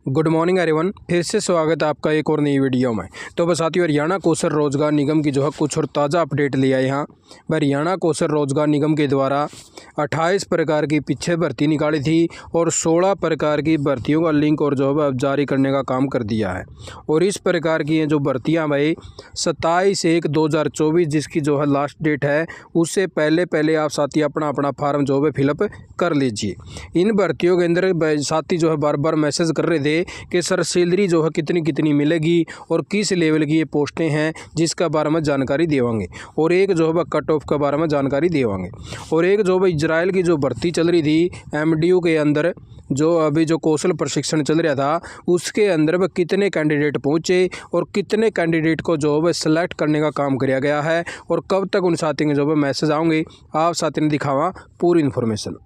Good morning everyone, फिर से स्वागत है आपका एक और नई वीडियो में। तो बस साथियों, हरियाणा कौशल रोजगार निगम की जो है कुछ और ताज़ा अपडेट लिया यहाँ। हरियाणा कौशल रोजगार निगम के द्वारा 28 प्रकार की पीछे भर्ती निकाली थी और 16 प्रकार की भर्तियों का लिंक और जो है अब जारी करने का काम कर दिया है। और इस प्रकार की जो भर्तियाँ भाई 27/1/2024 जिसकी जो है लास्ट डेट है, उससे पहले आप साथी अपना फार्म जो है फिलअप कर लीजिए। इन भर्तियों के अंदर साथी जो है बार बार मैसेज कर रहे थे कि सर सैलरी जो है कितनी मिलेगी और किस लेवल की ये पोस्टें हैं जिसका बारे में जानकारी देवांगे, और एक जो है कट ऑफ के बारे में जानकारी देवांगे। और एक जो है इजराइल की जो भर्ती चल रही थी एमडीयू के अंदर, जो अभी जो कौशल प्रशिक्षण चल रहा था उसके अंदर वह कितने कैंडिडेट पहुंचे और कितने कैंडिडेट को जो है सेलेक्ट करने का काम किया गया है और कब तक उन साथियों के जो है मैसेज आएंगे, आप साथी ने दिखावा पूरी इन्फॉर्मेशन।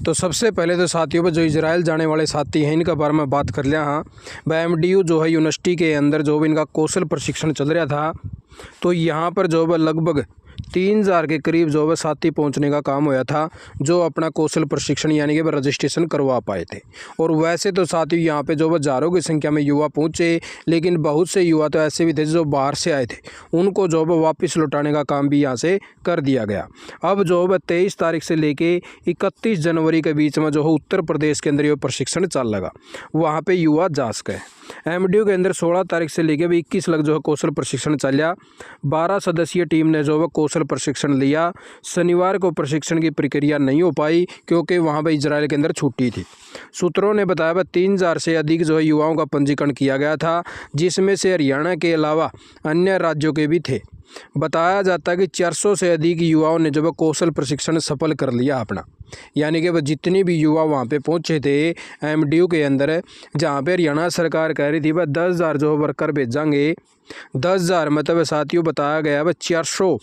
तो सबसे पहले तो साथियों पर जो इजराइल जाने वाले साथी हैं इनका बारे में बात कर लिया। हाँ भाई, एमडीयू जो है यूनिवर्सिटी के अंदर जो इनका कौशल प्रशिक्षण चल रहा था, तो यहाँ पर जो है लगभग 3000 के करीब जो है साथी पहुंचने का काम हुआ था जो अपना कौशल प्रशिक्षण यानी कि रजिस्ट्रेशन करवा पाए थे। और वैसे तो साथियों यहाँ पे जो है हज़ारों की संख्या में युवा पहुंचे, लेकिन बहुत से युवा तो ऐसे भी थे जो बाहर से आए थे, उनको जो है वापस लौटाने का काम भी यहाँ से कर दिया गया। अब जो है 23 तारीख से लेके 31 जनवरी के बीच में जो है उत्तर प्रदेश के अंदर ये प्रशिक्षण चल लगा, वहाँ पर युवा जा सके। एमडीयू के अंदर 16 तारीख से लेके 21 लग जो है कौशल प्रशिक्षण चलिया। 12 सदस्यीय टीम ने जो है कौशल प्रशिक्षण लिया। शनिवार को प्रशिक्षण की प्रक्रिया नहीं हो पाई क्योंकि वहाँ पर इजराइल के अंदर छुट्टी थी। सूत्रों ने बताया वह 3000 से अधिक जो है युवाओं का पंजीकरण किया गया था, जिसमें से हरियाणा के अलावा अन्य राज्यों के भी थे। बताया जाता है कि 400 से अधिक युवाओं ने जो है कौशल प्रशिक्षण सफल कर लिया अपना, यानी कि वह जितने भी युवा वहाँ पे पहुँचे थे एमडीयू के अंदर, जहाँ पे हरियाणा सरकार कह रही थी वह 10,000 जो वर्कर भेजेंगे, 10,000 मतलब साथियों बताया गया वह 400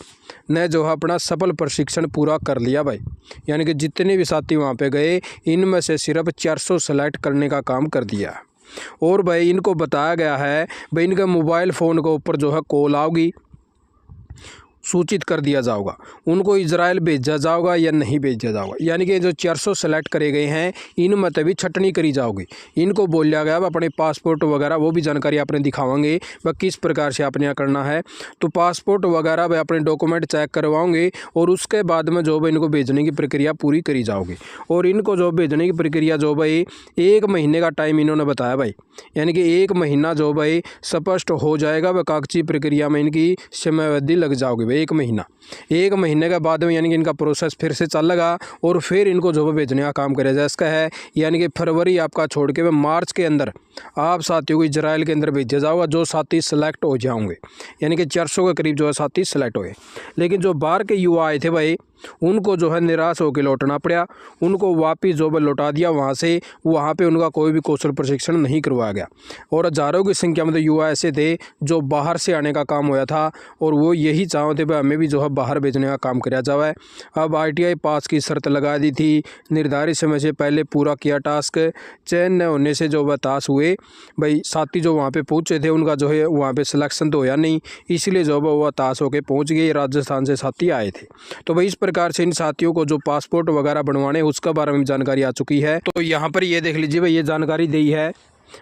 ने जो है अपना सफल प्रशिक्षण पूरा कर लिया भाई। यानी कि जितने भी साथी वहाँ पे गए इनमें से सिर्फ 400 सेलेक्ट करने का काम कर दिया। और भाई इनको बताया गया है भाई इनका मोबाइल फ़ोन के ऊपर जो है कॉल आओगी, सूचित कर दिया जाएगा, उनको इजराइल भेजा जाएगा या नहीं भेजा जाएगा। यानी कि जो 400 सेलेक्ट करे गए हैं इनमें तभी छटनी करी जाओगी। इनको बोला गया अपने पासपोर्ट वगैरह वो भी जानकारी आपने दिखावांगे वह किस प्रकार से आपने यहाँ करना है। तो पासपोर्ट वगैरह वह अपने डॉक्यूमेंट चेक करवाओगे और उसके बाद में जो भाई इनको भेजने की प्रक्रिया पूरी करी जाओगी। और इनको जो भेजने की प्रक्रिया जो भाई 1 महीने का टाइम इन्होंने बताया भाई, यानी कि 1 महीना जो भाई स्पष्ट हो जाएगा वह कागजी प्रक्रिया में इनकी समयावधि लग जाओगी। 1 महीना, 1 महीने के बाद में यानी कि इनका प्रोसेस फिर से चलेगा और फिर इनको जो है भेजने का काम करेगा। इसका है यानी कि फरवरी आपका छोड़ के मार्च के अंदर आप साथियों को इजराइल के अंदर भेजा जाएगा जो साथी सेलेक्ट हो जाओगे। यानी कि 400 के करीब जो है साथी सेलेक्ट हुए। लेकिन जो बाहर के युवा आए थे भाई उनको जो है निराश होकर लौटना पड़ा, उनको वापस जो है लौटा दिया वहाँ से। वहाँ पे उनका कोई भी कौशल प्रशिक्षण नहीं करवाया गया। और हज़ारों की संख्या में तो युवा ऐसे थे जो बाहर से आने का काम होया था और वो यही चाहते थे हमें भी जो है बाहर भेजने का काम किया जाए। अब ITI पास की शर्त लगा दी थी, निर्धारित समय से पहले पूरा किया टास्क, चयन न होने से जो बतास हुए भाई साथी जो वहाँ पे पहुँचे थे उनका जो है वहाँ पे सिलेक्शन तो होया नहीं, इसलिए जो है वो ताश होकर पहुँच गए। राजस्थान से साथी आए थे। तो भाई इस प्रकार से इन साथियों को जो पासपोर्ट वगैरह बनवाने उसका बारे में जानकारी आ चुकी है। तो यहाँ पर ये देख लीजिए भाई ये जानकारी दी है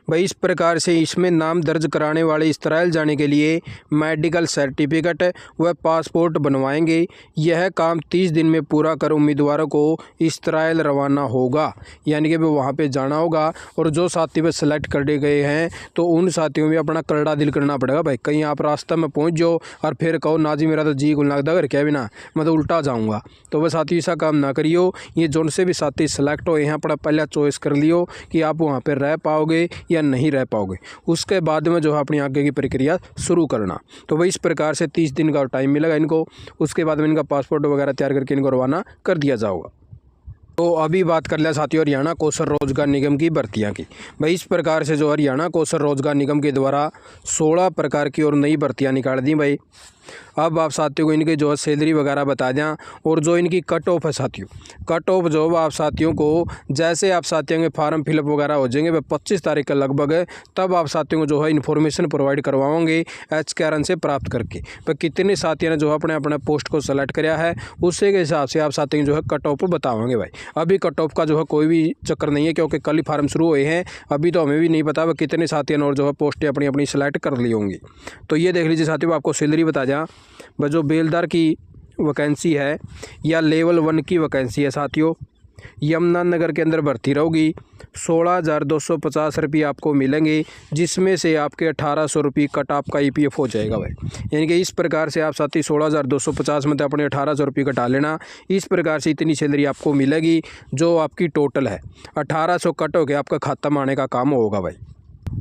भाई इस प्रकार से इसमें नाम दर्ज कराने वाले इस्राइल जाने के लिए मेडिकल सर्टिफिकेट व पासपोर्ट बनवाएंगे। यह काम 30 दिन में पूरा कर उम्मीदवारों को इस्राइल रवाना होगा, यानी कि वहाँ पे जाना होगा। और जो साथी वे सेलेक्ट कर गए हैं तो उन साथियों में अपना करड़ा दिल करना पड़ेगा भाई। कहीं आप रास्ते में पहुँच जाओ और फिर कहो ना जी मेरा तो जी गुल लगता घर क्या भी ना मैं तो उल्टा जाऊँगा, तो वह साथी ऐसा काम ना करियो। ये जोन से भी साथी सेलेक्ट हुए हैं अपना पहला चॉइस कर लियो कि आप वहाँ पर रह पाओगे या नहीं रह पाओगे, उसके बाद में जो है अपनी आगे की प्रक्रिया शुरू करना। तो वही इस प्रकार से 30 दिन का टाइम मिलेगा इनको, उसके बाद में इनका पासपोर्ट वगैरह तैयार करके इनको रवाना कर दिया जाएगा। तो अभी बात कर लिया साथियों हरियाणा कौशल रोजगार निगम की भर्तियां की। भाई इस प्रकार से जो हरियाणा कौशल रोजगार निगम के द्वारा 16 प्रकार की और नई भर्तियां निकाल दी भाई। अब आप साथियों को इनके जो है सैलरी वगैरह बता दें और जो इनकी कट ऑफ है साथियों, कट ऑफ जो आप साथियों को जैसे आप साथियों के फार्म फिलअप वगैरह हो जाएंगे वह 25 तारीख के लगभग है, तब आप साथियों को जो है इन्फॉर्मेशन प्रोवाइड करवाओगे HKRN से प्राप्त करके। पर कितने साथियों ने जो अपने अपने पोस्ट को सेलेक्ट किया है उससे के हिसाब से आप साथियों जो है कट ऑफ बताओगे भाई। अभी कट ऑफ का जो है कोई भी चक्कर नहीं है क्योंकि कल ही फार्म शुरू हुए हैं, अभी तो हमें भी नहीं पता वह कितने साथियों ने और जो है पोस्टें अपनी अपनी सेलेक्ट कर ली होंगी। तो ये देख लीजिए साथियों, आपको सैलरी बता दें वह जो बेलदार की वैकेंसी है या लेवल 1 की वैकेंसी है साथियों, यमुनानगर के अंदर भर्ती रहोगी। 16,250 रुपये आपको मिलेंगे, जिसमें से आपके 1,800 रुपये कट आपका EPF हो जाएगा भाई। यानी कि इस प्रकार से आप साथी 16,250 में तो अपने 1,800 रुपये कटा लेना। इस प्रकार से इतनी सैलरी आपको मिलेगी जो आपकी टोटल है 1,800 कट होकर आपका खाता में आने का काम होगा भाई।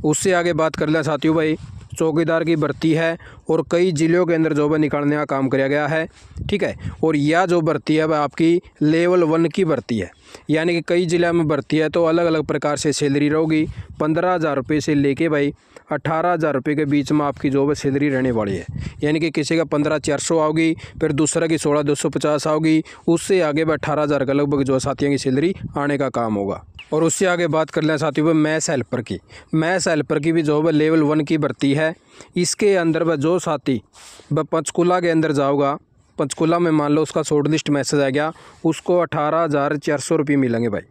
उससे आगे बात कर लें साथियों भाई, चौकीदार की भर्ती है और कई ज़िलों के अंदर जो है निकालने का काम किया गया है, ठीक है। और यह जो भर्ती है वह आपकी लेवल 1 की भर्ती है, यानी कि कई ज़िले में भर्ती है तो अलग अलग प्रकार से सैलरी रहेगी। 15,000 रुपये से लेके भाई 18,000 रुपये के बीच में आपकी जो है सैलरी रहने वाली है। यानी कि किसी का 15,400 आओगी, फिर दूसरा की 16,250 आओगी, उससे आगे वह 18,000 के लगभग जो है साथियों की सैलरी आने का काम होगा। और उससे आगे बात कर लें साथियों मैथ्स हेल्पर की। मैथ्स हेल्पर की भी जो है लेवल 1 की भर्ती है। इसके अंदर वह जो साथी वह पंचकूला के अंदर जाओगा, पंचकूला में मान लो उसका शॉर्ट लिस्ट मैसेज आ गया, उसको 18,400 रुपये मिलेंगे भाई,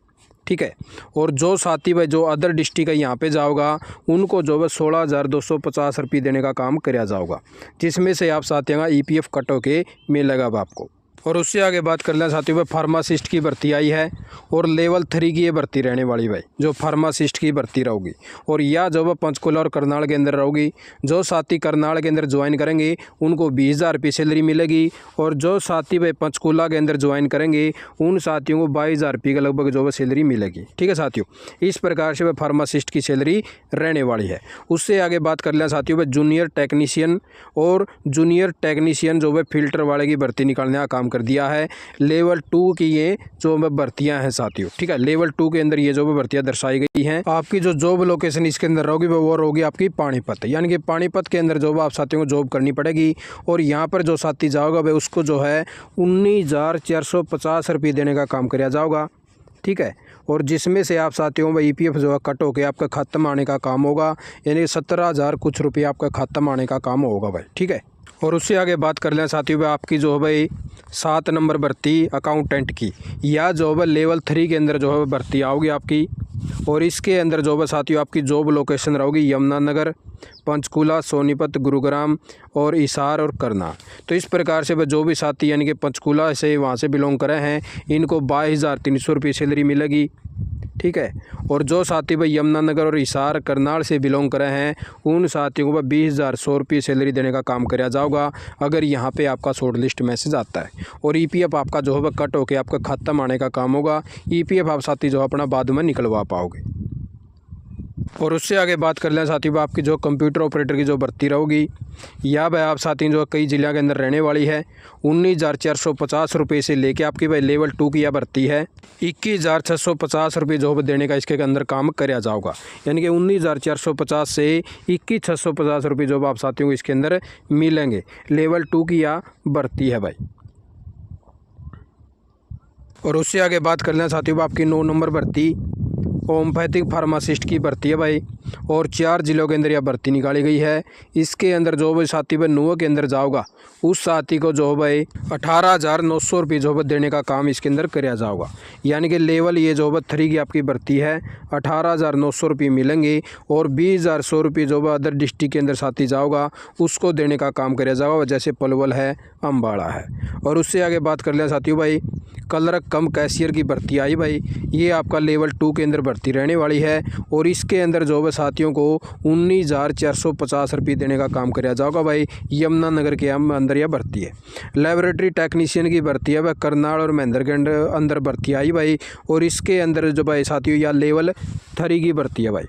ठीक है। और जो साथी भाई जो अदर डिस्ट्रिक्ट है यहाँ पे जाओगा उनको जो है 16,250 रुपये देने का काम किया जाओगा, जिसमें से आप साथियों का EPF कट होके मिलेगा आपको। और उससे आगे बात कर लें साथियों फार्मासिस्ट की भर्ती आई है और लेवल 3 की ये भर्ती रहने वाली भाई, जो फार्मासिस्ट की भर्ती रहेगी। और यह जो पंचकूला और करनाल के अंदर रहेगी। जो साथी करनाल के अंदर ज्वाइन करेंगे उनको 20,000 रुपये सैलरी मिलेगी, और जो साथी भाई पंचकूला के अंदर ज्वाइन करेंगे उन साथियों को 22,000 रुपये के लगभग जो है सैलरी मिलेगी, ठीक है साथियों। इस प्रकार से वह फार्मासिस्ट की सैलरी रहने वाली है। उससे आगे बात कर लें साथियों जूनियर टेक्नीशियन और जूनियर टेक्नीशियन जो है फिल्टर वाले की भर्ती निकालने का काम कर दिया है। लेवल 2 की ये जो भर्तियां हैं साथियों, ठीक है। लेवल 2 के अंदर ये जो भर्तियां दर्शाई गई हैं। आपकी जो जॉब लोकेशन इसके अंदर रहोगी वो रहोगी आपकी पानीपत, यानी कि पानीपत के अंदर जो आप साथियों को जॉब करनी पड़ेगी। और यहाँ पर जो साथी जाओगा भाई उसको जो है 19,450 रुपये देने का काम किया जाओगा, ठीक है। और जिसमें से आप साथियों में EPF जो है कट होकर आपका खाता में आने का काम होगा, यानी 17,000 कुछ रुपये आपका खाता में आने का काम होगा भाई, ठीक है। और उससे आगे बात कर लें साथियों आपकी जो है भाई 7 नंबर भर्ती अकाउंटेंट की, या जो है लेवल 3 के अंदर जो है भर्ती आओगी आपकी। और इसके अंदर जो है साथियों आपकी जॉब लोकेशन रहेगी यमुनानगर, पंचकूला, सोनीपत, गुरुग्राम और हिसार और करनाल। तो इस प्रकार से वह जो भी साथी यानी कि पंचकूला से वहाँ से बिलोंग करे हैं इनको 22,300 रुपये सैलरी मिलेगी, ठीक है। और जो साथी भाई यमुनानगर और हिसार करनाल से बिलोंग करे हैं उन साथियों को 20,100 रुपये सैलरी देने का काम किया जाएगा अगर यहाँ पे आपका शॉर्ट लिस्ट मैसेज आता है। और EPF आपका जो है कट होकर आपका खाता में आने का काम होगा। EPF आप साथी जो अपना बाद में निकलवा पाओगे। और उससे आगे बात कर लें साथियों आपकी जो कंप्यूटर ऑपरेटर की जो भर्ती रहेगी, या भाई आप साथी जो कई ज़िले के अंदर रहने वाली है। 19,450 रुपये से लेके आपकी भाई लेवल 2 की यह भर्ती है 21,650 रुपये जो देने का इसके अंदर काम किया जाएगा। यानी कि 19,450 से 21,650 रुपये जो आप साथियों को इसके अंदर मिलेंगे। लेवल 2 की यह भर्ती है भाई। और उससे आगे बात कर लें साथियों आपकी 9 नंबर भर्ती होम्योपैथिक फार्मासिस्ट की भर्ती है भाई, और 4 ज़िलों के अंदर यह भर्ती निकाली गई है। इसके अंदर जो भाई साथी भाई 9 के अंदर जाओगा उस साथी को जो भाई 18,900 रुपये जो देने का काम इसके अंदर किया जाएगा। यानी कि लेवल ये जो 3 की आपकी भर्ती है 18,900 रुपये मिलेंगे, और 20,100 रुपये जो अदर डिस्ट्रिक्ट के अंदर साथी जाओगा उसको देने का काम किया जाएगा, जैसे पलवल है, अम्बाड़ा है। और उससे आगे बात कर लें साथियों भाई क्लर्क कम कैशियर की भर्ती आई भाई, ये आपका लेवल 2 के अंदर भर्ती रहने वाली है। और इसके अंदर जो है साथियों को 19,450 रुपये देने का काम किया जाएगा भाई। यमुनानगर के अंदर यह भर्ती है। लेबोरेटरी टेक्नीशियन की भर्ती है वह करनाल और महेंद्र के अंदर भर्ती आई भाई। और इसके अंदर जो भाई साथियों या लेवल 3 की भर्ती है भाई,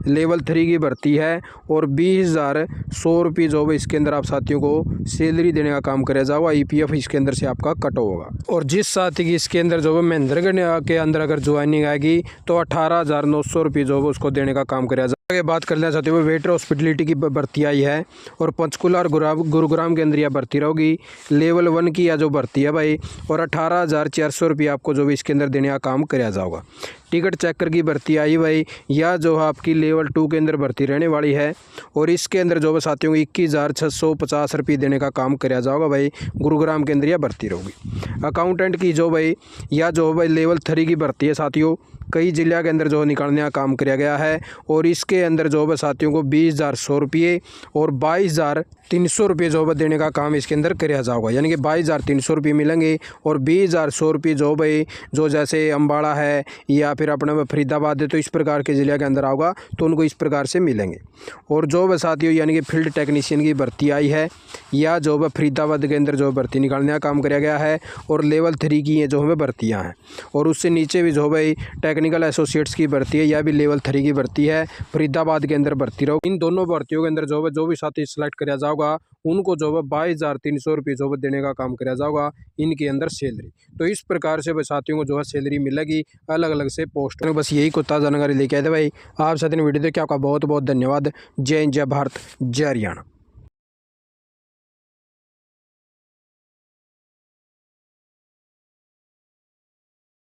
लेवल 3 की भर्ती है। और 20,100 रुपये जो है इसके अंदर आप साथियों को सैलरी देने का काम किया जाएगा। EPF इसके अंदर से आपका कट होगा। और जिस साथी की इसके अंदर जो है महेंद्रगढ़ के अंदर अगर ज्वाइनिंग आएगी तो 18,900 रुपये जो है उसको देने का काम किया जाएगा। आगे बात कर लेना चाहते हो वेटर हॉस्पिटलिटी की भर्ती आई है और पंचकुला और गुरुग्राम के अंदर यह भर्ती रहेगी। लेवल 1 की यह जो भर्ती है भाई, और 18,400 रुपये आपको जो भी इसके अंदर देने का काम कराया जाएगा। टिकट चेकर की भर्ती आई भाई, यह जो है आपकी लेवल 2 के अंदर भर्ती रहने वाली है और इसके अंदर जो है साथियों 21,650 रुपये देने का काम कराया जाएगा भाई। गुरुग्राम के अंदर यह भर्ती रहेगी। अकाउंटेंट की जो भाई, यह जो भाई लेवल 3 की भर्ती है साथियों, कई जिला के अंदर जो निकालने का काम किया गया है और इसके अंदर जो है साथियों को 20,100 रुपये और 22,300 रुपये जो है देने का काम इसके अंदर किया जाएगा। यानी कि 22,300 रुपये मिलेंगे और 20,100 रुपये जो भाई जो जैसे अम्बाड़ा है या फिर अपने फरीदाबाद है तो इस प्रकार के ज़िले के अंदर आएगा तो उनको इस प्रकार से मिलेंगे। और जो है साथियों यानी कि फील्ड टेक्नीशियन की भर्ती आई है, या जो है फरीदाबाद के अंदर जो भर्ती निकालने का काम किया गया है और लेवल 3 की ये जो है भर्तियाँ हैं। और उससे नीचे भी जो भाई टेक्निकल एसोसिएट्स की भर्ती है, यह भी लेवल 3 की भर्ती है, फरीदाबाद के अंदर भर्ती रहो। इन दोनों भर्तियों के अंदर जो भी साथी सिलेक्ट किया जाएगा उनको जो है 22,300 रुपये जो है देने का काम किया जाएगा इनके अंदर सैलरी। तो इस प्रकार से साथियों को जो है सैलरी मिलेगी अलग अलग से पोस्ट में। बस यही को ताज़ा जानकारी लेके आए थे भाई आप साथ वीडियो देखिए। आपका बहुत बहुत धन्यवाद। जय हिंद, जय भारत, जय हरियाणा।